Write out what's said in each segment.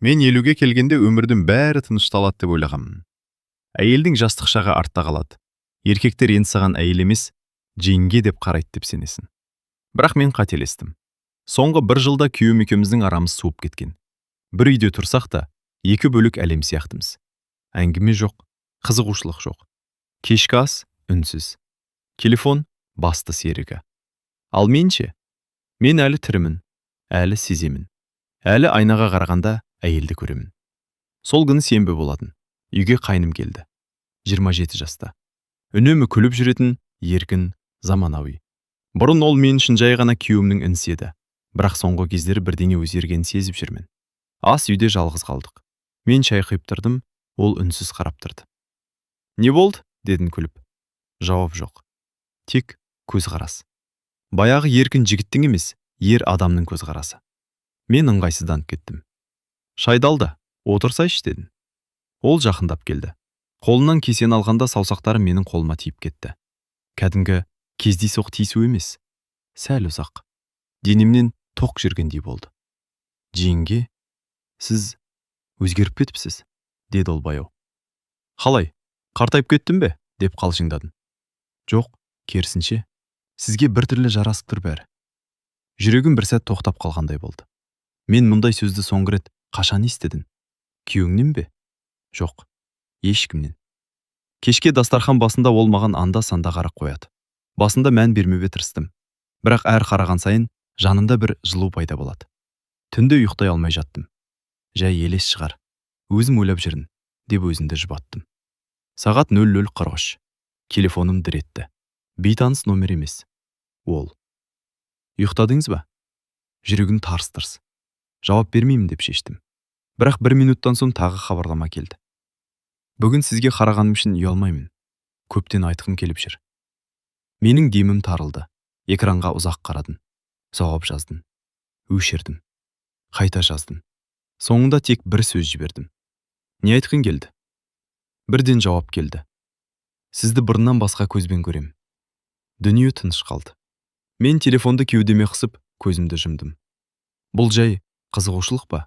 Мен 50-ге келгенде өмірдің бәрі тынышталады деп ойлағанмын. Әйелдің жастық шағы артта қалады. Еркектер енді саған әйел емес, жеңге деп қарайды деп сенесің. Бірақ мен қателестім. Соңғы 1 жылда күйеуім екеуміздің арамыз суып кеткен. Бір үйде тұрсақ та, екі бөлек әлем сияқтымыз. Әңгіме жоқ, қызығушылық жоқ. Кешкі ас үнсіз. Телефон басты серігі. Ал менше, мен әлі тірімін, әлі сеземін. Әлі айнаға қарағанда әйелді көремін. Сол күні сенбі болатын. Үйге қайным келді. 27 жаста. Үнемі күліп жүретін, еркін, заманауи. Бұрын ол мен үшін жай ғана күйеуімнің інісі еді. Бірақ соңғы кездері бірдеңе өзгергенін сезіп жүрмін. Ас үйде жалғыз қалдық. Мен шай құйып тұрдым, ол үнсіз қарап тұрды. Не болды? Дедім күліп. Жауап жоқ. Тек көзқарас. Баяғы еркін жігіттің емес, ер адамның көзқарасы. Мен ыңғайсызданып кеттім. Шайды ал да, отырсайшы дедім. Ол жақындап келді. Қолынан кесені алғанда саусақтары менің қолыма тиіп кетті. Кәдімгі кездейсоқ тиісу емес. Сәл ұзақ. Денемнен тоқ жүргендей болды. Жеңге, сіз өзгеріп кетіпсіз, деді ол баяу. Қалай, қартайып кеттім бе? Деп қалжыңдадым. Жоқ, керісінше, сізге біртүрлі жарасып тұр бәрі. Жүрегім бір сәт тоқтап қалғандай болды. Мен мұндай сөзді соңғы рет қашан естідім? Күйеуіңнен бе? Жоқ, ешкімнен. Кешке дастархан басында ол маған анда-санда қарап қояды. Басында мән бермеуге тырыстым. Бірақ әр қараған сайын жанымда бір жылу пайда болады. Түнде ұйықтай алмай жаттым. Жай елес шығар. Өзім ойлап жүрін, деп өзімді жұбаттым. Сағат 00:43. Телефоным дір етті. Бейтаныс номер емес. Ол. Ұйықтадыңыз ба? Жүрегім тарс-тырс. Жауап бермеймін деп шештім. Бірақ 1 минуттан соң тағы хабарлама келді. Бүгін сізге қарағаным үшін ұялмаймын. Көптен айтқым келіп жүр. Менің демім тарылды. Экранға ұзақ қарадым. Жауап жаздым. Өшірдім. Қайта жаздым. Соңында тек бір сөз жібердім. Не айтқың келді? Бірден жауап келді. Сізді бұрыннан басқа көзбен көрем. Дүние тыныш қалды. Мен телефонды кеудеме қысып, көзімді жұмдым. Бұл жай қызығушылық па?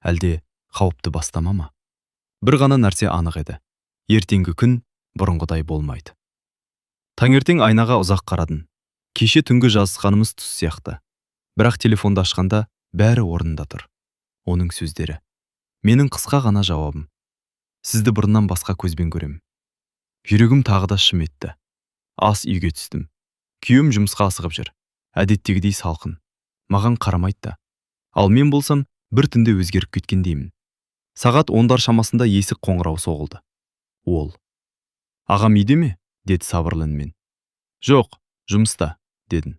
Әлде қауіпті бастама ма? Бір ғана нәрсе анық еді. Ертеңгі күн бұрынғыдай болмайды. Таңертең айнаға ұзақ қарадым. Кеше түнгі жазысқанымыз түс сияқты. Бірақ телефонды ашқанда бәрі орнында тұр. Оның сөздері. Менің қысқа ғана жауабым. Сізді бұрыннан басқа көзбен көрем. Жүрегім тағы да шым етті. Ас үйге түстім. Күйеуім жұмысқа асығып жүр. Әдеттегідей салқын. Маған қарамайды да. Ал мен болсам бір түнде өзгеріп кеткендеймін. Сағат 10-дар шамасында есік қоңырау соғылды. Ол. Ағам үйде ме? Деді сабырлы үнмен. Жоқ, жұмыста, дедім.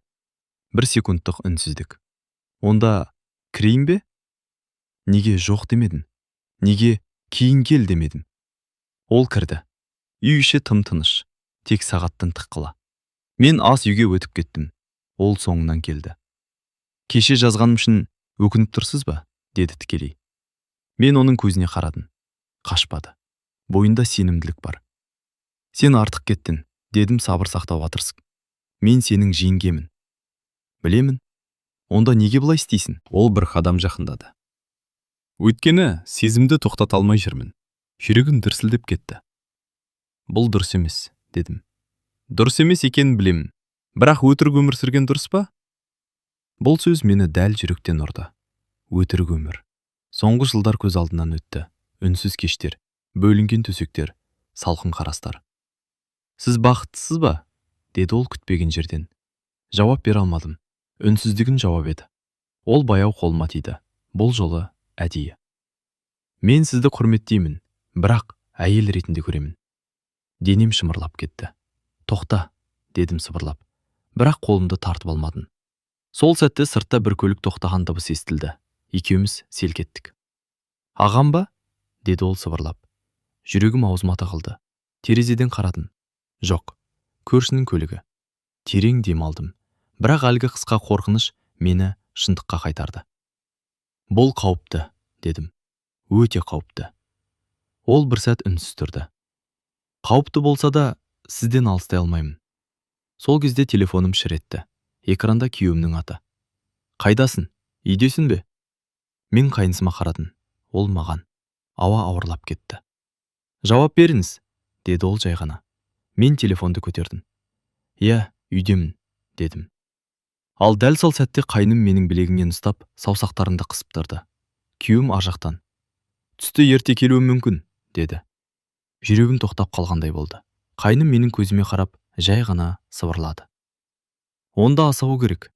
1 секундтық үнсіздік. Онда кірейін бе? Неге жоқ демедім? Неге кейін кел демедім? Ол кірді. Үй іші тым-тыныш, тек сағаттың тыққылы. Мен ас үйге өтіп кеттім. Ол соңынан келді. Кеше жазғаным үшін өкініп тұрсыз ба? Деді тікелей. Мен оның көзіне қарадым. Қашпады. Бойында сенімділік бар. Сен артық кеттің, дедім сабыр сақтауға тырысып. Мен сенің жеңгемін. Білемін. Онда неге бұлай істейсің? Ол бір қадам жақындады. Өйткені сезімді тоқтата алмай жүрмін. Жүрегім дүрсілдеп кетті. Бұл дұрыс емес, дедім. Дұрыс емес екенін білемін. Бірақ өтірік өмір сүрген дұрыс па? Бұл сөз мені дәл жүректен ұрды. Өтірік өмір. Соңғы жылдар көз алдынан өтті. Үнсіз кештер, бөлінген төсектер, салқын қарастар. Сіз бақыттысыз ба? Деді ол күтпеген жерден. Жауап бере алмадым. Үнсіздігін жауап еді. Ол баяу қолыма тиді. Бұл жолы әдейі. Мен сізді құрметтеймін, бірақ әйел ретінде көремін. Денем шымырлап кетті. Тоқта, дедім сыбырлап. Бірақ қолымды тартып алмадым. Сол сәтте сыртта бір көлік тоқтаған дыбыс естілді. Екеуміз селк еттік. Ағам ба? Деді ол сыбырлап. Жүрегім аузыма тығылды. Терезеден қарадым. Жоқ, көршінің көлігі. Терең дем алдым. Бірақ әлгі қысқа қорқыныш мені шындыққа қайтарды. Бұл қауіпті, дедім. Өте қауіпті. Ол бір сәт үнсіз тұрды. Қауіпті болса да, сізден алыстай алмаймын. Сол кезде телефоным шыр етті. Экранда күйеуімнің аты. Қайдасың? Үйдесің бе? Мен қайнысыма қарадым. Ол маған. Ауа ауырлап кетті. Жауап беріңіз, деді ол жай ғана. Мен телефонды көтердім. Иә, үйдемін, дедім. Ал дәл сол сәтте қайным менің білегімнен ұстап, саусақтарымды қысып тұрды. Күйеуім ар жақтан. Түсті ерте келуі мүмкін, деді. Жүрегім тоқтап қалғандай болды. Қайным менің көзіме қарап, жай ғана сыбырлады. Онда асығу керек.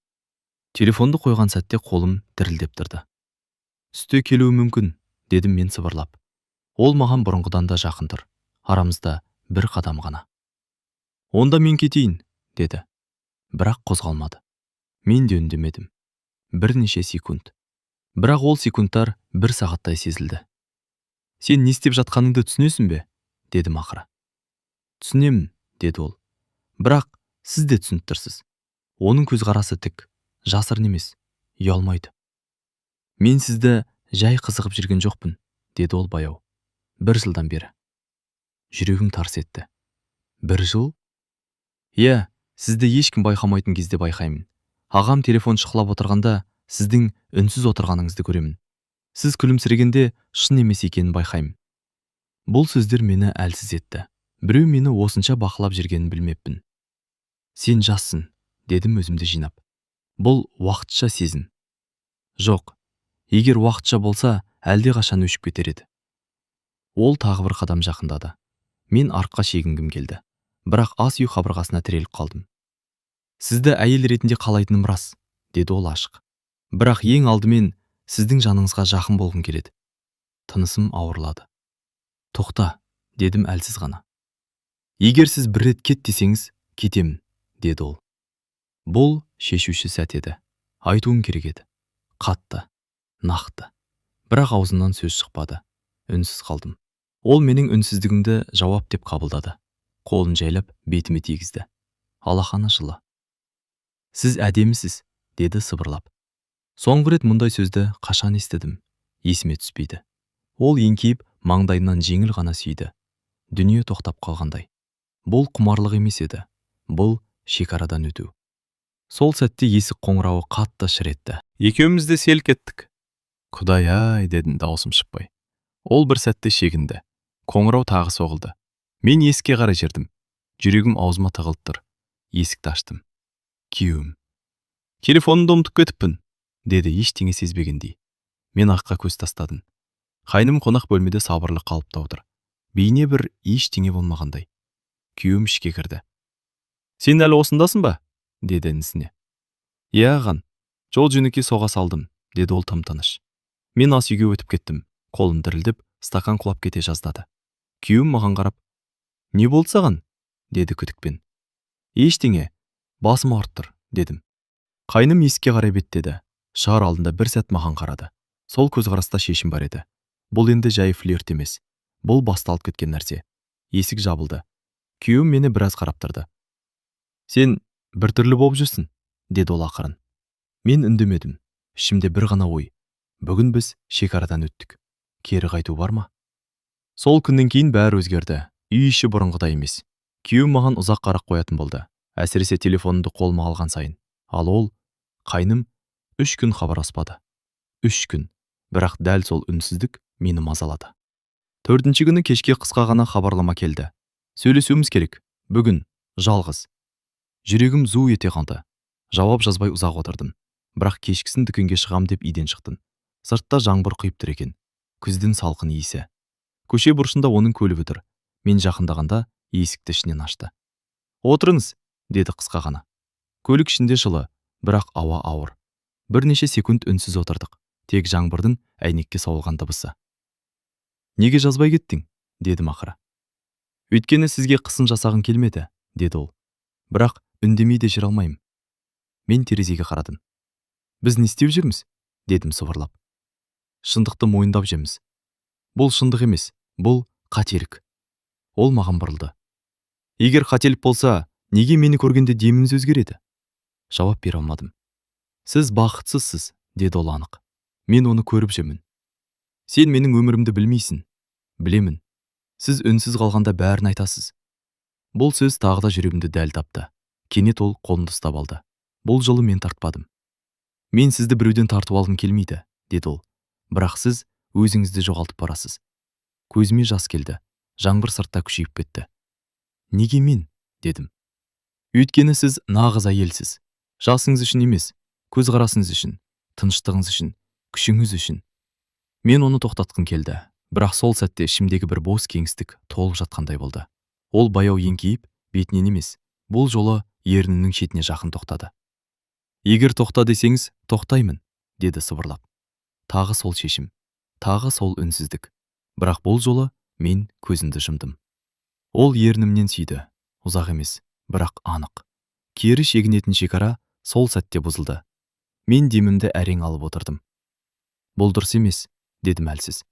Телефонды қойған сәтте қолым дірілдеп тұрды. Түсте келуі мүмкін, дедім мен сыбырлап. Ол маған бұрынғыдан да жақын тұр. Арамызда бір қадам ғана. Онда мен кетейін, деді. Бірақ қозғалмады. Мен де үндемедім. Бірнеше секунд. Бірақ ол секундтар бір сағаттай сезілді. Сен не істеп жатқаныңды түсінесің бе? Дедім ақыры. Түсінемін, деді ол. Бірақ сіз де түсініп тұрсыз. Оның көзқарасы тік, жасырын емес, ұялмайды. Мен сізді жай қызығып жүрген жоқпын, деді ол баяу. 1 жылдан бері. Жүрегім тарс етті. 1 жыл? Иә, сізді ешкім байқамайтын кезде байқаймын. Ағам телефон шықлап отырғанда, сіздің үнсіз отырғаныңызды көремін. Сіз күлімсірегенде шын емес екенін байқаймын. Бұл сөздер мені әлсіз етті. Біреу мені осынша бақылап жүргенін білмеппін. Сен жассың, дедім өзімді жинап. Бұл уақытша сезім. Жоқ, егер уақытша болса, әлде қашан өшіп кетер еді. Ол тағы бір қадам жақындады. Мен артқа шегінгім келді. Бірақ ас үй қабырғасына тіреліп қалдым. Сізді әйел ретінде қалайтыным рас, деді ол ашық. Бірақ ең алдымен сіздің жаныңызға жақын болғым келеді. Тынысым ауырлады. Тоқта, дедім әлсіз ғана. Егер сіз бір рет кет десеңіз, кетемін, деді ол. Бұл шешуші сәт еді. Айтуым керек еді. Қатты, нақты. Бірақ аузымнан сөз шықпады. Үнсіз қалдым. Ол менің үнсіздігімді жауап деп қабылдады. Қолын жайлап бетіме тигізді. Алақаны жылы. Сіз әдемісіз, деді сыбырлап. Соңғы рет мұндай сөзді қашан естідім? Есіме түспейді. Ол еңкейіп маңдайынан жеңіл ғана сүйді. Дүние тоқтап қалғандай. Бұл құмарлық емес еді. Бұл шекарадан өту. Сол сәтте есік қоңырауы қатты шыр етті. Екеуміз де селк еттік. Құдай-ай, дедім дауысым шықпай. Ол бір сәтте шегінді. Қоңырау тағы соғылды. Мен есікке қарай жүрдім. Жүрегім аузыма тығылып тұр. Есікті аштым. Күйеуім. Телефонымды ұмытып кетіппін, деді ештеңе сезбегендей. Мен аққа көз тастадым. Қайным қонақ бөлмеде сабырлы қалыпта отыр. Бейне бір ештеңе болмағандай. Күйеуім ішке кірді. Сен әлі осындасың ба? Деді інісіне. Иә ағаң, жол жөнекей соға салдым, деді ол тым-тыныш. Мен ас үйге өтіп кеттім. Қолым дірілдеп, стакан құлап кете жаздады. Күйеуім маған қарап, не болды саған? Деді күдікпен. Ештеңе, басым ауырып тұр, дедім. Қайным есікке қарай беттеді. Шығар алдында бір сәт маған қарады. Сол көзқараста шешім бар еді. Бұл енді жай флирт емес. Бұл басталып кеткен нәрсе. Есік жабылды. Күйеуім мені біраз қарап тұрды. Сен біртүрлі болып жүрсің, деді ол ақырын. Мен үндемедім. Ішімде бір ғана ой. Бүгін біз шекарадан өттік. Кері қайту бар ма? Сол күннен кейін бәрі өзгерді. Үй іші бұрынғыдай емес. Күйеуім маған ұзақ қарап қоятын болды. Әсіресе телефонымды қолыма алған сайын. Ал ол, қайным, 3 күн хабарласпады. 3 күн. Бірақ дәл сол үнсіздік мені мазалады. 4-ші күні кешке қысқа ғана хабарлама келді. Сөйлесуіміз керек. Бүгін, жалғыз. Жүрегім зу ете қалды. Жауап жазбай ұзақ отырдым. Бірақ кешкісін дүкенге шығам деп үйден шықтым. Сыртта жаңбыр құйып тұр екен. Күздің салқын иісі. Көше бұрышында оның көлігі тұр. Мен жақындағанда есікті ішінен ашты. Отырыңыз, деді қысқа ғана. Көлік ішінде жылы, бірақ ауа ауыр. Бірнеше секунд үнсіз отырдық. Тек жаңбырдың әйнекке соғылған дыбысы. Неге жазбай кеттің? Дедім ақыры. Өйткені сізге қысын жасағын келмеді, деді ол. Бірақ үндемей де жүре алмаймын. Мен терезеге қарадым. Біз не істеп жүрміз? Дедім сыбырлап. Шындықты мойындап жеміз. Бұл шындық емес, бұл қателік. Ол маған бұрылды. Егер қателік болса, неге мені көргенде деміңіз өзгереді? Жауап бере алмадым. Сіз бақытсызсыз, деді ол анық. Мен оны көріп жүрмін. Сен менің өмірімді білмейсің. Білемін. Сіз үнсіз қалғанда бәрін айтасыз. Бұл сөз тағы да жүрегімді дәл тапты. Кенет ол қолымды ұстап алды. Бұл жолы мен тартпадым. Мен сізді біреуден тартып алғым келмейді, деді ол. Бірақ сіз өзіңізді жоғалтып барасыз. Көзіме жас келді. Жаңбыр сыртта күшейіп кетті. Неге мен? Дедім. Өйткені сіз нағыз әйелсіз. Жасыңыз үшін емес, көзқарасыңыз үшін, тыныштығыңыз үшін, күшіңіз үшін. Мен оны тоқтатқым келді, бірақ сол сәтте ішімдегі бір бос кеңістік толып жатқандай болды. Ол баяу еңкейіп, бетінен емес, бұл жолы ернінің шетіне жақын тоқтады. Егер тоқта десеңіз, тоқтаймын, деді сыбырлап. Тағы сол шешім, тағы сол үнсіздік. Бірақ бұл жолы мен көзімді жұмдым. Ол ернімнен сүйді, ұзақ емес, бірақ анық. Кері шегінетін шекара сол сәтте бұзылды. Мен демімді әрең алып отырдым. Бұл дұрыс емес, дедім әлсіз.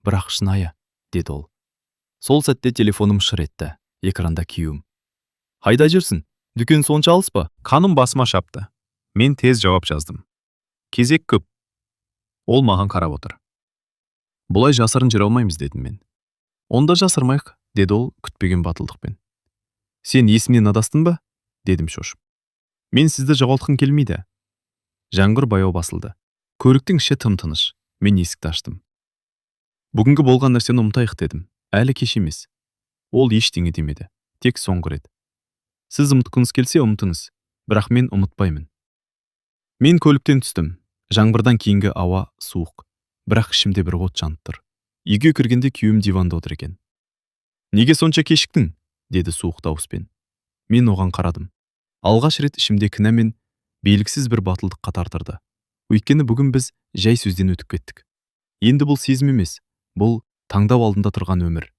Бірақ шынайы, деді ол. Сол сәтте телефоным шыр етті, экранда күйеуім. Қайда жүрсің? Дүкен сонша алыс па? Қаным басыма шапты. Мен тез жауап жаздым. Кезек көп. Ол маған қарап отыр. Бұлай жасырын жүре алмаймыз, дедім мен. Онда жасырмайық, деді ол күтпеген батылдықпен. Сен есімнен адастың ба? Дедім шошып. Мен сізді жоғалтқым келмейді. Жаңбыр баяу басылды. Көліктің іші тым-тыныш. Мен есікті аштым. Бүгінгі болған нәрсені ұмытайық, дедім. Әлі кеш емес. Ол ештеңе демеді. Тек соңғы рет. Сіз ұмытқыңыз келсе ұмытыңыз, бірақ мен ұмытпаймын. Мен көліктен түстім. Жаңбырдан кейінгі ауа суық, бірақ ішімде бір от жанып тұр. Үйге кіргенде күйеуім диванда отыр екен. Неге сонша кешіктің? Деді суық дауыспен. Мен оған қарадым. Алғаш рет ішімде кінә мен белгісіз бір батылдыққа тартырды. Өйткені бүгін біз жай сөзден өтіп кеттік. Енді бұл сезім емес, бұл таңдау алдында тұрған өмір.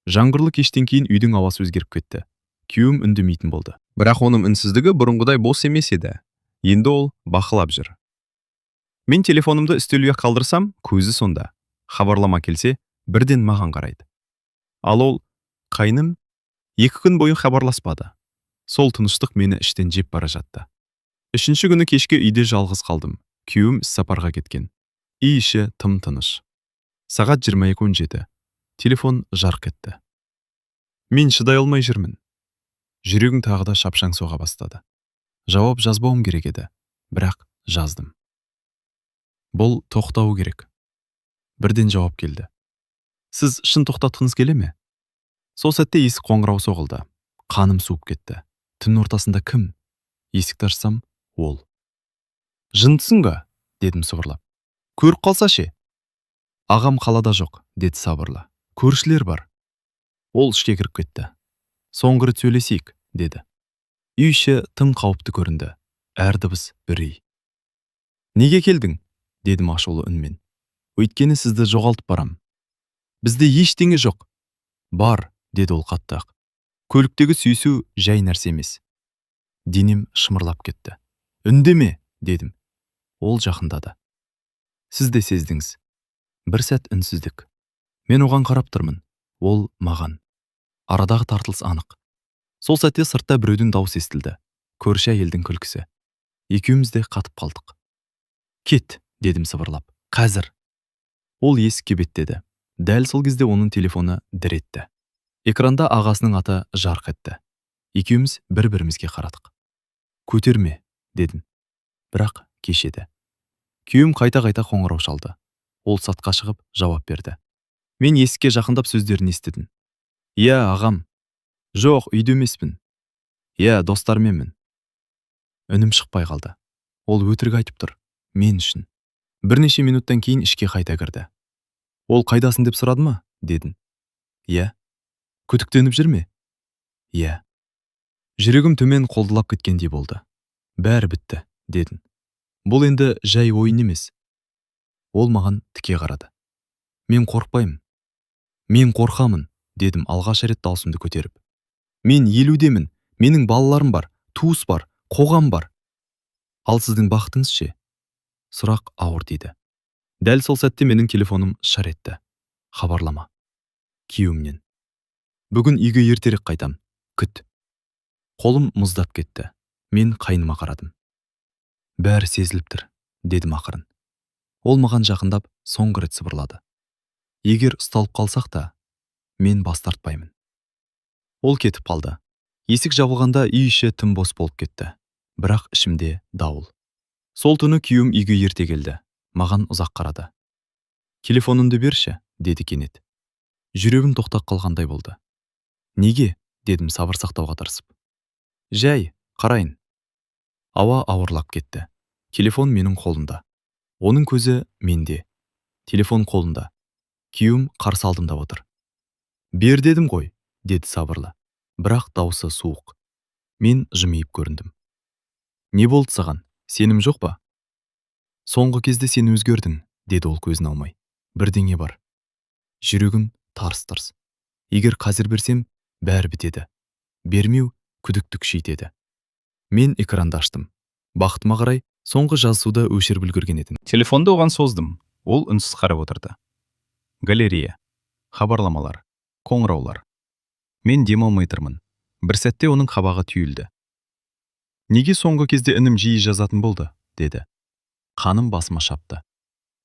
Жаңбырлы кештен кейін үйдің ауасы өзгеріп кетті. Күйеуім үндемейтін болды. Бірақ оның үнсіздігі бұрынғыдай бос емес еді. Енді ол бақылап жүр. Мен телефонымды үстелге қалдырсам, көзі сонда. Хабарлама келсе, бірден маған қарайды. Ал ол, қайным, 2 күн бойы хабарласпады. Сол тыныштық мені іштен жеп бара жатты. 3-ші күні кешке үйде жалғыз қалдым. Күйеуім іссапарға кеткен. Үй іші тым-тыныш. Сағат 22:17. Телефон жарқ етті. Мен шыдай алмай жүрмін. Жүрегім тағы да шапшаң соға бастады. Жауап жазбауым керек еді, бірақ жаздым. Бұл тоқтауы керек. Бірден жауап келді. Сіз шын тоқтатқыңыз келе ме? Сол сәтте есік қоңырау соғылды. Қаным суып кетті. Түн ортасында кім? Есікті ашсам, ол. Жындысың ба? Дедім сыбырлап. Көріп қалса ше? Ағам қалада жоқ, деді сабырлы. Көршілер бар. Ол ішке кіріп кетті. Соңғы рет сөйлесейік, деді. Үй іші тым қауіпті көрінді. Әр дыбыс үрей. Неге келдің? Дедім ашулы үнмен. Өйткені сізді жоғалтып барам. Бізде ештеңе жоқ. Бар, деді ол қаттақ. Көліктегі сүйісу жай нәрсе емес. Денем шымырлап кетті. Үндеме, дедім. Ол жақындады. Сіз де сездіңіз. Бір сәт үнсіздік. Мен оған қарап тұрмын. Ол маған. Арадағы тартылыс анық. Сол сәтте сыртта біреудің даусы естілді. Көрші әйелдің күлкісі. Екеуміз де қатып қалдық. Кет, дедім сыбырлап. Қазір. Ол есікке беттеді. Дәл сол кезде оның телефоны дір етті. Экранда ағасының аты жарқ етті. Екеуміз бір-бірімізге қарадық. Көтерме, дедім. Бірақ кеш еді. Күйеуім қайта-қайта қоңырау шалды. Ол сатқа шығып жауап берді. Мен есікке жақындап сөздерін естідім. Иә, ағам. Жоқ, үйде емеспін. Иә, достарменмін. Үнім шықпай қалды. Ол өтірік айтып тұр. Мен үшін. Бірнеше минуттан кейін ішке қайта кірді. Ол қайдасың деп сұрады ма? Дедім. Иә. Күдіктеніп жүр ме? Иә. Жүрегім төмен қолдылап кеткендей болды. Бәрі бітті, дедім. Бұл енді жай ойын емес. Ол маған тіке қарады. Мен қорықпаймын. Мен қорқамын, дедім алғаш рет даусымды көтеріп. Мен 50-демін, менің балаларым бар, туыс бар, қоғам бар. Ал сіздің бақытыңыз ше? Сұрақ ауыр тиді. Дәл сол сәтте менің телефоным шар етті. Хабарлама. Күйеуімнен. Бүгін үйге ертерек қайтам. Күт. Қолым мұздап кетті. Мен қайныма қарадым. Бәрі сезіліп тұр, дедім ақырын. Ол маған жақындап, соңғы рет сыбырлады. Егер ұсталып қалсақ та, мен бас тартпаймын. Ол кетіп қалды. Есік жабылғанда үй іші тым бос болып кетті. Бірақ ішімде дауыл. Сол түні күйеуім үйге ерте келді. Маған ұзақ қарады. Телефоныңды берші, деді кенет. Жүрегім тоқтап қалғандай болды. Неге? Дедім сабыр сақтауға тырысып. Жай, қарайын. Ауа ауырлап кетті. Телефон менің қолымда. Оның көзі менде. Телефон қолында. Күйеуім қарсы алдымда отыр. Бер дедім ғой, деді сабырлы. Бірақ даусы суық. Мен жымиып көріндім. Не болды саған? Сенім жоқ па? Соңғы кезде сен өзгердің, деді ол көзін алмай. Бірдеңе бар. Жүрегім тарс-тұрс. Егер қазір берсем, бәрі бітеді. Бермеу күдікті күшейтеді. Мен экранды аштым. Бақытыма қарай, соңғы жазысуды өшіріп үлгерген едім. Телефонды оған создым. Ол үнсіз қарап отырды. Галерея, хабарламалар, қоңыраулар. Мен демалмай тұрмын. Бір сәтте оның қабағы түйілді. Неге соңғы кезде інім жиі жазатын болды, деді. Қаным басыма шапты.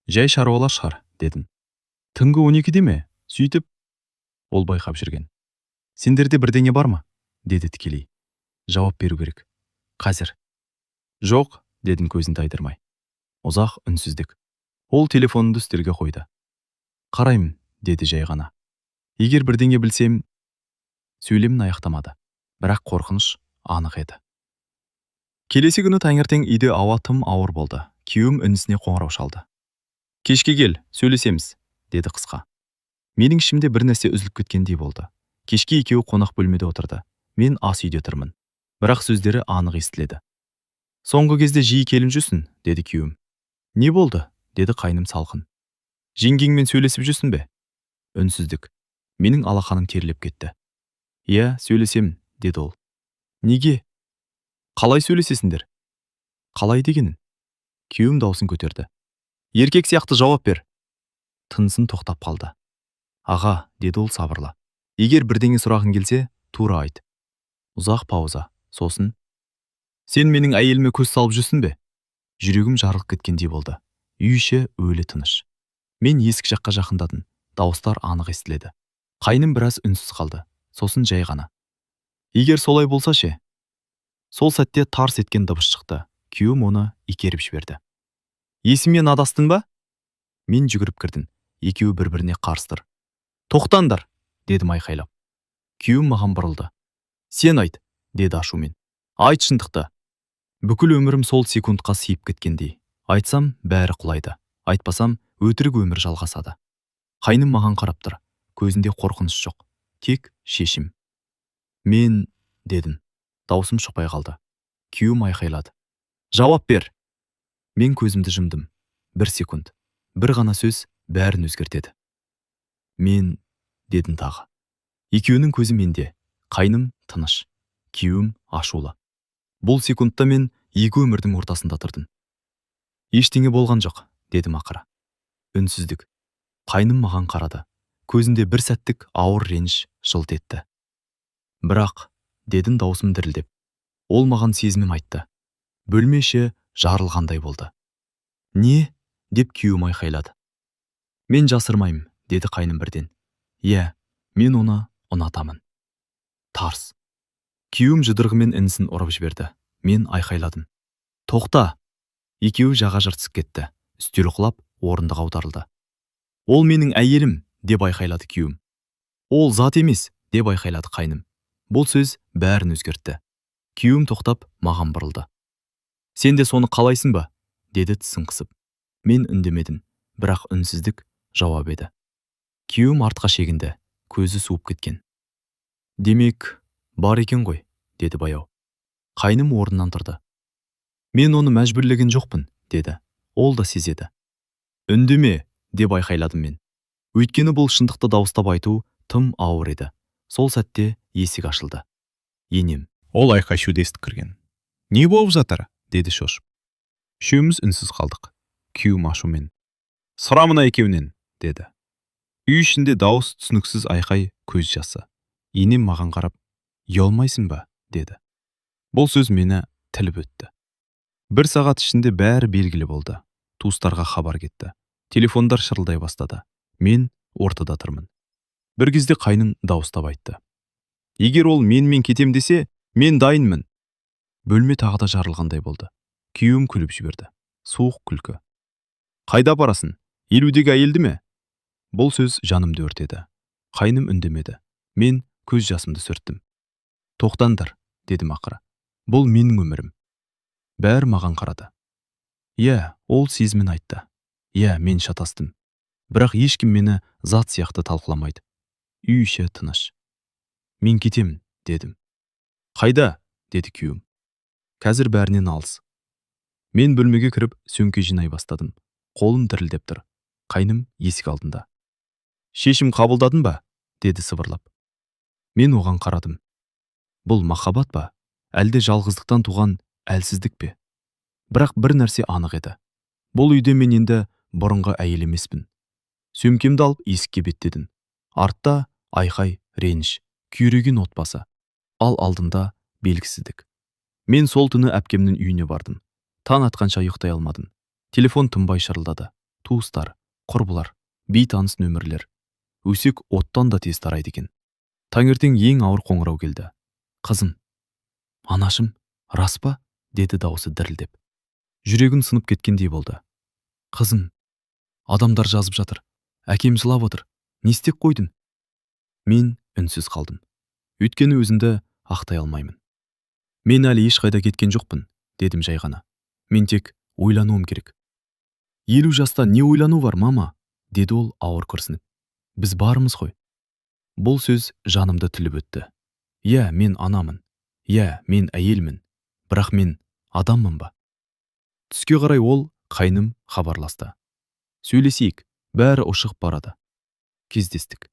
Жай шаруалар шығар, дедім. Түнгі 12-де ме? Сөйтіп, ол байқап жүрген. Сендерде бірдеңе бар ма? Деді тікелей. Жауап беру керек. Қазір. Жоқ, дедім көзін тайдырмай. Ұзақ үнсіздік. Ол телефонды үстелге қойды. Қараймын, деді жай ғана. Егер бірдеңе білсем, сөйлемін аяқтамады. Бірақ қорқыныш анық еді. Келесі күні таңертең үйде ауа тым ауыр болды. Күйеуім інісіне қоңырау шалды. Кешке кел, сөйлесеміз, деді қысқа. Менің ішімде бір нәрсе үзіліп кеткендей болды. Кешке екеуі қонақ бөлмеде отырды. Мен ас үйде тұрмын. Бірақ сөздері анық естіледі. Соңғы кезде жиі келіп жүрсің, деді күйеуім. Не болды? Деді қайным салқын. Жеңгеңмен сөйлесіп жүрсің бе? Үнсіздік. Менің алақаным теріліп кетті. Иә, сөйлесем, деді ол. Неге? Қалай сөйлесесіңдер? Қалай дегенін? Күйеуім даусын көтерді. Еркек сияқты жауап бер. Тынысын тоқтап қалды. Аға, деді ол сабырлы. Егер бірдеңе сұрағың келсе, тура айт. Ұзақ пауза. Сосын, сен менің әйеліме көз салып жүрсің бе? Жүрегім жарылып кеткендей болды. Үй іші өлі тыныш. Мен есік жаққа жақындадым. Дауыстар анық естіледі. Қайным біраз үнсіз қалды. Сосын жай ғана. Егер солай болса ше? Сол сәтте тарс еткен дыбыс шықты. Күйеуім оны икеріп жіберді. Есімнен адастың ба? Мен жүгіріп кірдім. Екеуі бір-біріне қарсы. Тоқтаңдар, дедім айқайлап. Күйеуім маған бұрылды. Сен айт, деді ашумен. Айт шындықты. Бүкіл өмірім сол секундқа сиып кеткендей. Айтсам, бәрі құлайды. Айтпасам, өтірік өмір жалғасады. Қайным маған қарап тұр. Көзінде қорқыныш жоқ. Тек шешім. Мен, дедім. Даусым шықпай қалды. Күйеуім айқайлады. Жауап бер. Мен көзімді жұмдым. Бір секунд. Бір ғана сөз бәрін өзгертеді. Мен, дедім тағы. Екеуінің көзі менде. Қайным тыныш. Күйеуім ашулы. Бұл секундта мен екі өмірдің ортасында тұрдым. Ештеңе болған жоқ, дедім ақыры. Үнсіздік. Қайным маған қарады. Көзінде бір сәттік ауыр реніш жылт етті. Бірақ, дедім даусым дірілдеп. Ол маған сезімім айтты. Бөлме іші жарылғандай болды. Не? Деп күйеуім айқайлады. Мен жасырмаймын, деді қайным бірден. Иә, мен оны ұнатамын. Тарс. Күйеуім жұдырығымен інісін ұрып жіберді. Мен айқайладым. Тоқта! Екеуі жаға жыртысып кетті. Үстел құлап, орындық аударылды. Ол менің әйелім, деп айқайлады күйеуім. Ол зат емес, деп айқайлады қайным. Бұл сөз бәрін өзгертті. Күйеуім тоқтап, маған бұрылды. Сен де соны қалайсың ба? Деді тісін қысып. Мен үндемедім, бірақ үнсіздік жауап еді. Күйеуім артқа шегінді, көзі суып кеткен. Демек, бар екен ғой, деді баяу. Қайным орнынан тұрды. Мен оны мәжбүрлеген жоқпын, деді. Ол да сезеді. Үндеме, деп айқайладым мен. Өйткені бұл шындықты дауыстап айту тым ауыр еді. Сол сәтте есік ашылды. Енем. Ол айқай-шуды естіп кірген. Не болып жатыр? Деді шошып. Үшеуміз үнсіз қалдық. Күйеуім ашумен. Сұра мына екеуінен, деді. Үй ішінде дауыс түсініксіз айқай, көз жасы. Енем маған қарап, ұялмайсың ба? Деді. Бұл сөз мені тіліп өтті. Бір сағат ішінде бәрі белгілі болды. Туыстарға хабар кетті. Телефондар шырылдай бастады. Мен ортада тұрмын. Бір кезде қайным дауыстап айтты. Егер ол менімен кетем десе, мен дайынмын. Бөлме тағы да жарылғандай болды. Күйеуім күліп жіберді. Суық күлкі. Қайда барасың? Елудегі әйелді ме? Бұл сөз жанымды өртеді. Қайным үндемеді. Мен көз жасымды сүрттім. Тоқтаңдар, дедім ақыры. Бұл менің өмірім. Бәрі маған қарады. Иә, ол сезімін айтты. Иә, мен шатастым. Бірақ ешкім мені зат сияқты талқыламайды. Үй іші тыныш. Мен кетемін, дедім. Қайда? Деді күйеуім. Қазір бәрінен алыс. Мен бөлмеге кіріп сөмке жинай бастадым. Қолым дірілдеп тұр. Қайным есік алдында. Шешім қабылдадың ба? Деді сыбырлап. Мен оған қарадым. Бұл махаббат па? Әлде жалғыздықтан туған әлсіздік пе? Бірақ бір нәрсе анық еді. Бұл үйде мен енді бұрынғы әйел емеспін. Сөмкемді алып есікке беттедім. Артта айқай, реніш, күйреген отбасы. Ал алдында белгісіздік. Мен сол түні әпкемнің үйіне бардым. Таң атқанша ұйықтай алмадым. Телефон тынбай шырылдады. Туыстар, құрбылар, бейтаныс нөмірлер. Өсек оттан да тез тарайды екен. Таңертең ең ауыр қоңырау келді. Қызым, анашым, рас па? Деді даусы дірілдеп. Жүрегім сынып кеткендей болды. Қызым, адамдар жазып жатыр. Әкем жылап отыр. Не істеп қойдың? Мен үнсіз қалдым. Өйткені өзімді ақтай алмаймын. Мен әлі ешқайда кеткен жоқпын, дедім жай ғана. Мен тек ойлануым керек. 50 жаста не ойлану бар, мама? Деді ол ауыр күрсініп. Біз бармыз ғой. Бұл сөз жанымды тіліп өтті. Иә, мен анамын. Иә, мен әйелмін. Бірақ мен адаммын ба? Түске қарай ол қайным хабарласты. Сөйлесейік, бәрі ұшығып барады. Кездестік.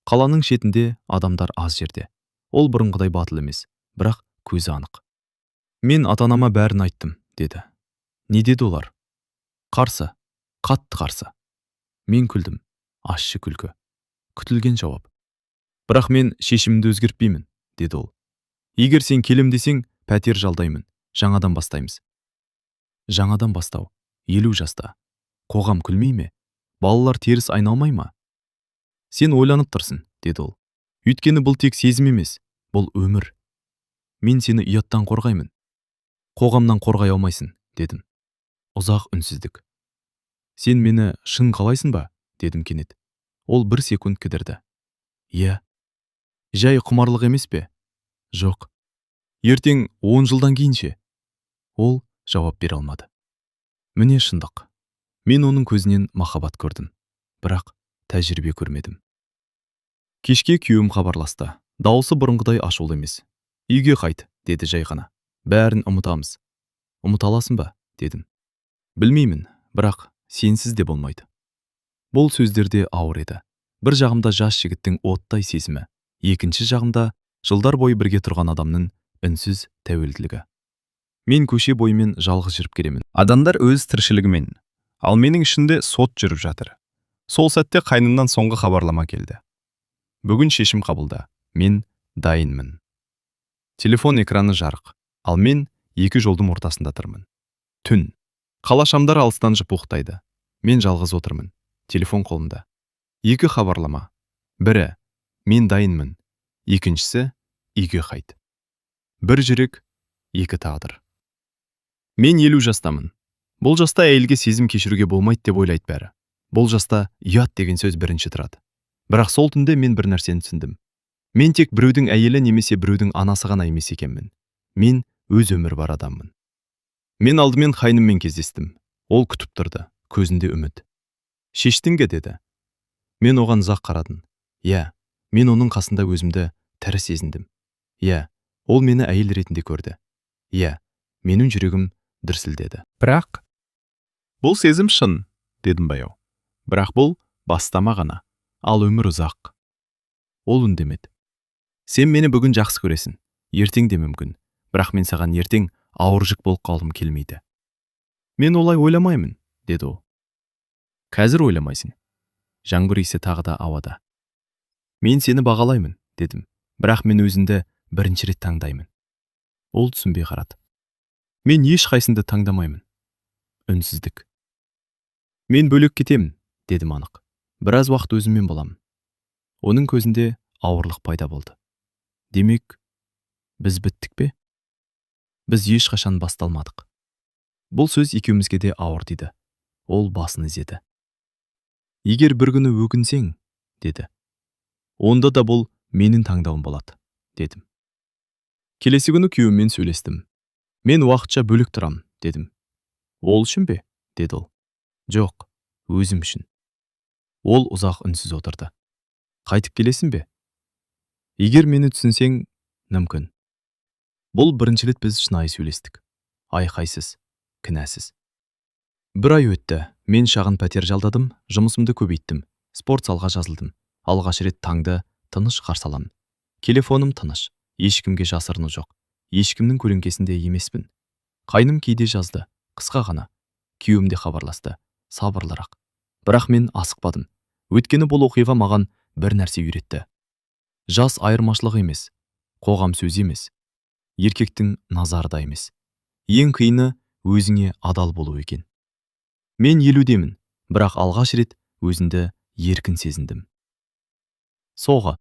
Қаланың шетінде адамдар аз жерде. Ол бұрынғыдай батыл емес, бірақ көзі анық. Мен ата-анама бәрін айттым, деді. Не деді олар? Қарсы, қатты қарсы. Мен күлдім, ащы күлкі. Күтілген жауап. Бірақ мен шешімімді өзгертпеймін, деді ол. Егер сен келем десең, пәтер жалдаймын, жаңадан бастаймыз. Жаңадан бастау, 50 жаста. Қоғам күлмей ме? Балалар теріс айналмай ма? Сен ойланып тұрсың, деді ол. Өйткені бұл тек сезім емес, бұл өмір. Мен сені ұяттан қорғаймын. Қоғамнан қорғай алмайсың, дедім. Ұзақ үнсіздік. Сен мені шын қалайсың ба? Дедім кенет. Ол бір секунд кідірді. Иә. Жай құмарлық емес пе? Жоқ. Ертең 10 жылдан кейінше? Ол жауап бере алмады. Міне шындық. Мен оның көзінен махаббат көрдім. Бірақ тәжірибе көрмедім. Кешке күйеуім хабарласты. Дауысы бұрынғыдай ашулы емес. Үйге қайт, деді жай ғана. Бәрін ұмытамыз. Ұмыта аласың ба? Дедім. Білмеймін, бірақ сенсіз де болмайды. Бұл сөздерде ауыр еді. Бір жағымда жас жігіттің оттай сезімі, екінші жағымда жылдар бойы бірге тұрған адамның үнсіз тәуелділігі. Мен көше бойымен жалғыз жүріп келемін. Адамдар өз тіршілігімен, ал менің ішінде сот жүріп жатыр. Сол сәтте қайнымнан соңғы хабарлама келді. Бүгін шешім қабылда. Мен дайынмын. Телефон экраны жарық, ал мен екі жолдың ортасында тұрмын. Түн. Қала шамдар алыстан жыпылықтайды. Мен жалғыз отырмын. Телефон қолымда. Екі хабарлама. Бірі, мен дайынмын. Екіншісі, үйге қайт. Бір жүрек, екі тағдыр. Мен 50 жастамын. Бұл жаста әйелге сезім кешіруге болмайды деп ойлайды бәрі. Бұл жаста ұят деген сөз бірінші тұрады. Бірақ сол түнде мен бір нәрсені түсіндім. Мен тек біреудің әйелі немесе біреудің анасы ғана емес екенмін. Мен өз өмір бар адаммын. Мен алдымен қайныммен кездестім. Ол күтіп тұрды, көзінде үміт. Шештің бе, деді. Мен оған ұзақ қарадым. Иә, мен оның қасында өзімді тірі сезіндім. Иә, ол мені әйел ретінде көрді. Иә, менің жүрегім дүрсілдеді. Бірақ бұл сезім шын, дедім баяу. Бірақ бұл бастама ғана, ал өмір ұзақ. Ол үндемеді. Сен мені бүгін жақсы көресің, ертең де мүмкін. Бірақ мен саған ертең ауыр жүк болып қалғым келмейді. Мен олай ойламаймын, деді ол. Қазір ойламайсың. Жаңбыр иісі тағы да ауада. Мен сені бағалаймын, дедім. Бірақ мен өзімді бірінші рет таңдаймын. Ол түсінбей қарады. Мен ешқайсыңды таңдамаймын. Үнсіздік. Мен бөлек кетемін, дедім анық. Біраз уақыт өзіммен боламын. Оның көзінде ауырлық пайда болды. Демек, біз біттік пе? Біз ешқашан басталмадық. Бұл сөз екеумізге де ауыр тиді. Ол басын изеді. егер бір күні өкінсең, деді, онда да бұл менің таңдауым болады, дедім. Келесі күні күйеуіммен сөйлестім. Мен уақытша бөлек тұрам, дедім. Ол үшін бе? Деді ол. Жоқ, өзім үшін. Ол ұзақ үнсіз отырды. Қайтып келесің бе? Егер мені түсінсең, мүмкін. Бұл бірінші рет біз шынайы сөйлестік. Айқайсыз, кінәсіз. Бір ай өтті. Мен шағын пәтер жалдадым, жұмысымды көбейттім. Спорт залға жазылдым. Алғаш рет таңды тыныш қарсы аламын. Телефоным тыныш. Ешкімге жасырыну жоқ. Ешкімнің көлеңкесінде емеспін. Қайным кейде жазды. Қысқа ғана. Күйеуім де хабарласты. Сабырлырақ. Бірақ мен асықпадым. Өйткені бұл оқиға маған бір нәрсе үйретті. Жас айырмашылық емес. Қоғам сөзі емес. Еркектің назарда емес. Ең қиыны өзіңе адал болу екен. Мен 50-демін, бірақ алғаш рет өзімді еркін сезіндім. Соға.